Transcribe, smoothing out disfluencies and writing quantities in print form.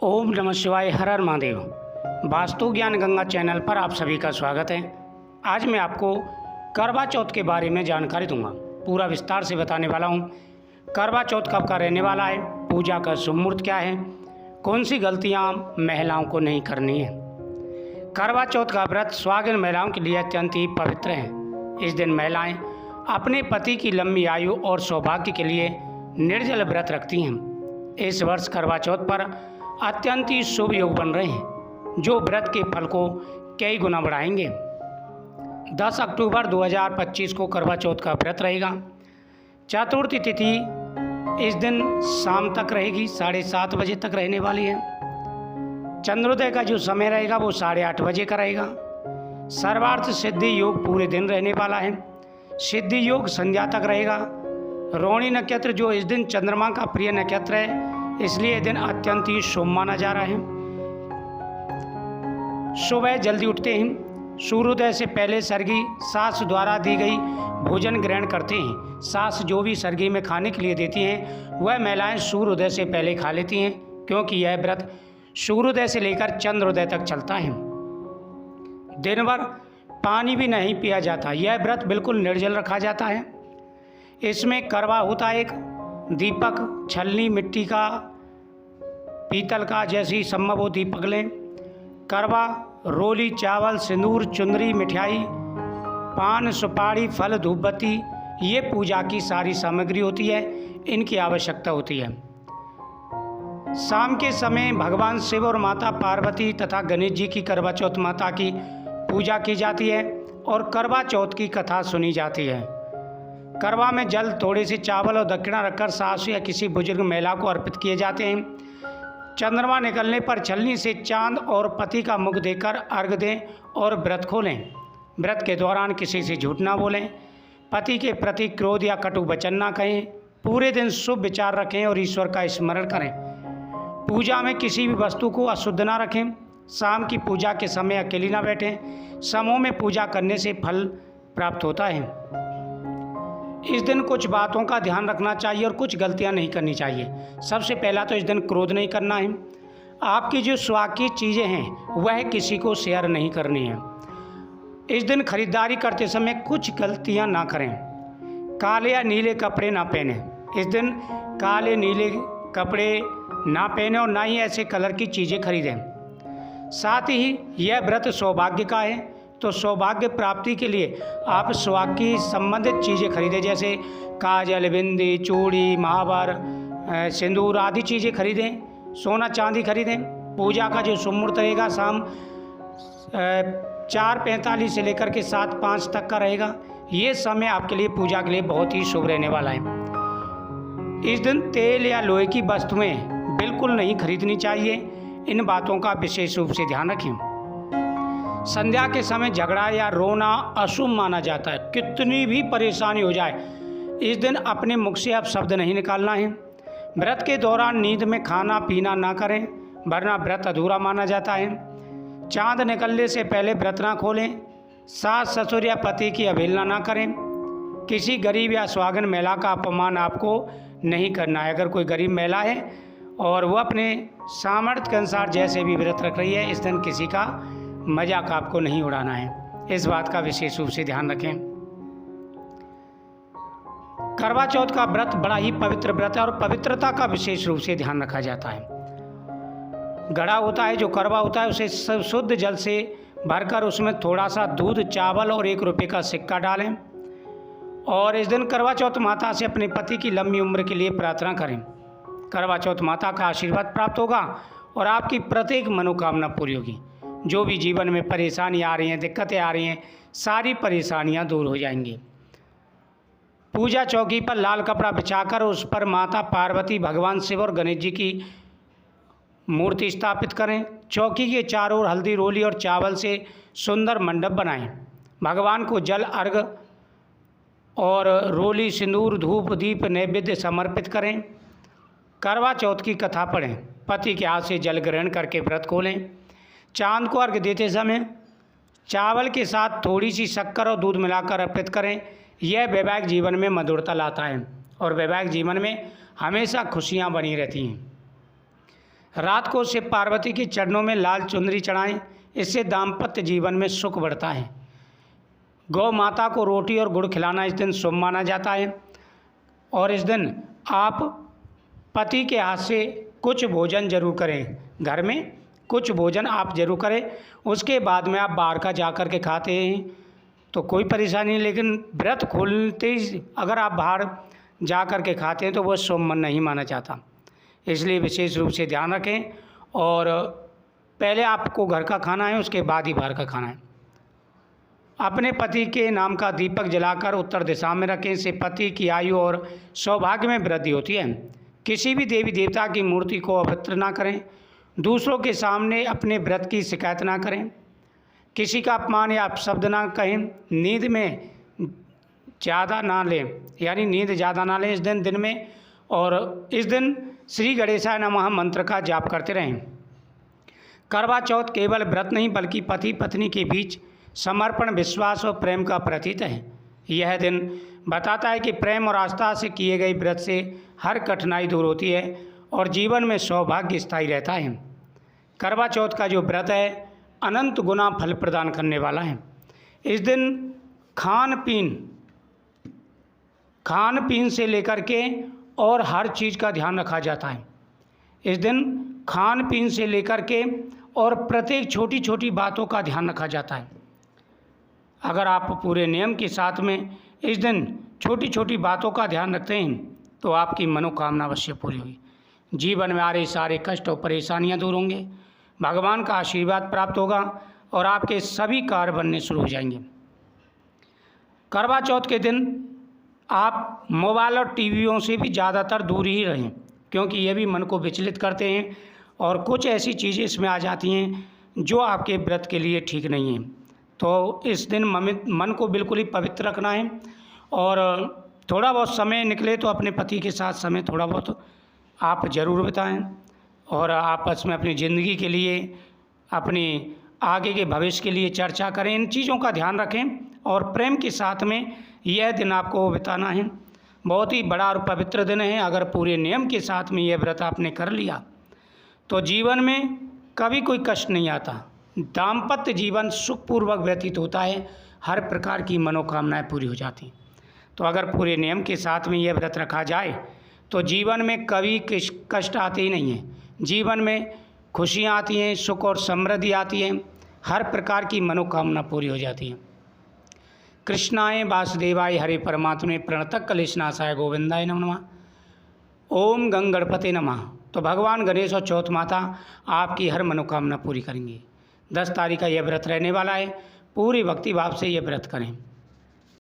ओम नमः शिवाय। हर हर महादेव। वास्तु ज्ञान गंगा चैनल पर आप सभी का स्वागत है। आज मैं आपको करवा चौथ के बारे में जानकारी दूंगा। पूरा विस्तार से बताने वाला हूं। करवा चौथ कब का रहने वाला है, पूजा का शुभ मुहूर्त क्या है, कौन सी गलतियां महिलाओं को नहीं करनी है। करवा चौथ का व्रत सुहागिन महिलाओं के लिए अत्यंत ही पवित्र है। इस दिन महिलाएं अपने पति की लंबी आयु और सौभाग्य के लिए निर्जल व्रत रखती हैं। इस वर्ष करवा चौथ पर अत्यंत ही शुभ योग बन रहे हैं, जो व्रत के फल को कई गुना बढ़ाएंगे। 10 अक्टूबर 2025 को करवा चौथ का व्रत रहेगा। चतुर्थी तिथि इस दिन शाम तक रहेगी, 7:30 बजे तक रहने वाली है। चंद्रोदय का जो समय रहेगा वो 8:30 बजे का रहेगा। सर्वार्थ सिद्धि योग पूरे दिन रहने वाला है। सिद्धि योग संध्या तक रहेगा। रोहिणी नक्षत्र जो इस दिन चंद्रमा का प्रिय नक्षत्र है, इसलिए यह दिन अत्यंत ही शुभ माना जा रहा है। सुबह जल्दी उठते हैं। सूर्योदय से पहले सर्गी सास द्वारा दी गई भोजन ग्रहण करते हैं। सास जो भी सर्गी में खाने के लिए देती हैं वह महिलाएं सूर्योदय से पहले खा लेती हैं, क्योंकि यह व्रत सूर्योदय से लेकर चंद्रोदय तक चलता है। दिन भर पानी भी नहीं पिया जाता। यह व्रत बिल्कुल निर्जल रखा जाता है। इसमें करवा होता है एक दीपक, छलनी मिट्टी का, पीतल का, जैसी संभव हो दीपक लें। करवा, रोली, चावल, सिंदूर, चुंदरी, मिठाई, पान, सुपारी, फल, धूपबत्ती, ये पूजा की सारी सामग्री होती है। इनकी आवश्यकता होती है। शाम के समय भगवान शिव और माता पार्वती तथा गणेश जी की करवा चौथ माता की पूजा की जाती है और करवा चौथ की कथा सुनी जाती है। करवा में जल, थोड़े से चावल और दक्षिणा रखकर सासु या किसी बुजुर्ग महिला को अर्पित किए जाते हैं। चंद्रमा निकलने पर छलनी से चांद और पति का मुख देकर अर्घ दें और व्रत खोलें। व्रत के दौरान किसी से झूठ ना बोलें। पति के प्रति क्रोध या कटु वचन ना कहें। पूरे दिन शुभ विचार रखें और ईश्वर का स्मरण करें। पूजा में किसी भी वस्तु को अशुद्ध ना रखें। शाम की पूजा के समय अकेली ना बैठें। समूह में पूजा करने से फल प्राप्त होता है। इस दिन कुछ बातों का ध्यान रखना चाहिए और कुछ गलतियां नहीं करनी चाहिए। सबसे पहला तो इस दिन क्रोध नहीं करना है। आपकी जो सुहाग की चीज़ें हैं वह किसी को शेयर नहीं करनी है। इस दिन खरीदारी करते समय कुछ गलतियां ना करें। काले या नीले कपड़े ना पहने। इस दिन काले नीले कपड़े ना पहने और ना ही ऐसे कलर की चीज़ें खरीदें। साथ ही यह व्रत सौभाग्य का है, तो सौभाग्य प्राप्ति के लिए आप सुहाग की संबंधित चीज़ें खरीदें, जैसे काजल, बिंदी, चूड़ी, महावर, सिंदूर आदि चीज़ें खरीदें। सोना चांदी खरीदें। पूजा का जो शुभ मुहूर्त रहेगा शाम 4:45 से लेकर के 7:05 तक का रहेगा। ये समय आपके लिए पूजा के लिए बहुत ही शुभ रहने वाला है। इस दिन तेल या लोहे की वस्तुएं बिल्कुल नहीं खरीदनी चाहिए। इन बातों का विशेष रूप से ध्यान रखें। संध्या के समय झगड़ा या रोना अशुभ माना जाता है। कितनी भी परेशानी हो जाए, इस दिन अपने मुख से अब शब्द नहीं निकालना है। व्रत के दौरान नींद में खाना पीना ना करें, वरना व्रत अधूरा माना जाता है। चांद निकलने से पहले व्रत ना खोलें। सास ससुर या पति की अवहेलना ना करें। किसी गरीब या सुहागन महिला का अपमान आपको नहीं करना है। अगर कोई गरीब महिला है और वो अपने सामर्थ्य के अनुसार जैसे भी व्रत रख रही है, इस दिन किसी का मजाक आपको नहीं उड़ाना है। इस बात का विशेष रूप से ध्यान रखें। करवा चौथ का व्रत बड़ा ही पवित्र व्रत है और पवित्रता का विशेष रूप से ध्यान रखा जाता है। घड़ा होता है, जो करवा होता है, उसे शुद्ध जल से भरकर उसमें थोड़ा सा दूध, चावल और 1 रुपये का सिक्का डालें और इस दिन करवा चौथ माता से अपने पति की लंबी उम्र के लिए प्रार्थना करें। करवा चौथ माता का आशीर्वाद प्राप्त होगा और आपकी प्रत्येक मनोकामना पूरी होगी। जो भी जीवन में परेशानी आ रही हैं, दिक्कतें आ रही हैं, सारी परेशानियां दूर हो जाएंगी। पूजा चौकी पर लाल कपड़ा बिछाकर उस पर माता पार्वती, भगवान शिव और गणेश जी की मूर्ति स्थापित करें। चौकी के चारों ओर हल्दी, रोली और चावल से सुंदर मंडप बनाएं। भगवान को जल, अर्घ और रोली, सिंदूर, धूप, दीप नैवेद्य समर्पित करें। करवा चौथ की कथा पढ़ें। पति के हाथ से जल ग्रहण करके व्रत खोलें। चांद को अर्घ देते समय चावल के साथ थोड़ी सी शक्कर और दूध मिलाकर अर्पित करें। यह वैवाहिक जीवन में मधुरता लाता है और वैवाहिक जीवन में हमेशा खुशियां बनी रहती हैं। रात को शिव पार्वती के चरणों में लाल चुनरी चढ़ाएं, इससे दाम्पत्य जीवन में सुख बढ़ता है। गौ माता को रोटी और गुड़ खिलाना इस दिन शुभ माना जाता है और इस दिन आप पति के हाथ से कुछ भोजन जरूर करें। घर में कुछ भोजन आप जरूर करें, उसके बाद में आप बाहर का जा कर के खाते हैं तो कोई परेशानी नहीं, लेकिन व्रत खोलते ही अगर आप बाहर जा कर के खाते हैं तो वह शुभ नहीं माना जाता। इसलिए विशेष रूप से ध्यान रखें और पहले आपको घर का खाना है, उसके बाद ही बाहर का खाना है। अपने पति के नाम का दीपक जलाकर उत्तर दिशा में रखें, इससे पति की आयु और सौभाग्य में वृद्धि होती है। किसी भी देवी देवता की मूर्ति को अपवित्र ना करें। दूसरों के सामने अपने व्रत की शिकायत ना करें। किसी का अपमान या अपशब्द ना कहें। नींद में ज़्यादा ना लें, यानी नींद ज़्यादा ना लें इस दिन में। और इस दिन श्री गणेशाय नमः मंत्र का जाप करते रहें। करवा चौथ केवल व्रत नहीं बल्कि पति पत्नी के बीच समर्पण, विश्वास और प्रेम का प्रतीक है। यह दिन बताता है कि प्रेम और आस्था से किए गए व्रत से हर कठिनाई दूर होती है और जीवन में सौभाग्य स्थायी रहता है। करवा चौथ का जो व्रत है अनंत गुना फल प्रदान करने वाला है। इस दिन खान पीन से लेकर के और हर चीज़ का ध्यान रखा जाता है। इस दिन खान पीन से लेकर के और प्रत्येक छोटी छोटी बातों का ध्यान रखा जाता है। अगर आप पूरे नियम के साथ में इस दिन छोटी छोटी बातों का ध्यान रखते हैं तो आपकी मनोकामना अवश्य पूरी हुई। जीवन में आ रहे सारे कष्ट और परेशानियां दूर होंगे, भगवान का आशीर्वाद प्राप्त होगा और आपके सभी कार्य बनने शुरू हो जाएंगे। करवा चौथ के दिन आप मोबाइल और टीवियों से भी ज़्यादातर दूर ही रहें, क्योंकि ये भी मन को विचलित करते हैं और कुछ ऐसी चीज़ें इसमें आ जाती हैं जो आपके व्रत के लिए ठीक नहीं है। तो इस दिन मन को बिल्कुल ही पवित्र रखना है और थोड़ा बहुत समय निकले तो अपने पति के साथ समय थोड़ा बहुत आप ज़रूर बिताएं और आपस में अपनी ज़िंदगी के लिए, अपनी आगे के भविष्य के लिए चर्चा करें। इन चीज़ों का ध्यान रखें और प्रेम के साथ में यह दिन आपको बिताना है। बहुत ही बड़ा और पवित्र दिन है। अगर पूरे नियम के साथ में यह व्रत आपने कर लिया तो जीवन में कभी कोई कष्ट नहीं आता। दाम्पत्य जीवन सुखपूर्वक व्यतीत होता है, हर प्रकार की मनोकामनाएं पूरी हो जाती हैं। तो अगर पूरे नियम के साथ में यह व्रत रखा जाए तो जीवन में कभी कष्ट आते ही नहीं हैं। जीवन में खुशियाँ आती हैं, सुख और समृद्धि आती है, हर प्रकार की मनोकामना पूरी हो जाती है। कृष्णाय वासुदेवाय हरे परमात्मे प्रणतः क्लेशनाशाय गोविंदाय नमो नमः। ओम गंग गणपते नमः। तो भगवान गणेश और चौथ माता आपकी हर मनोकामना पूरी करेंगे। 10 तारीख का यह व्रत रहने वाला है। पूरी भक्ति भाव से यह व्रत करें।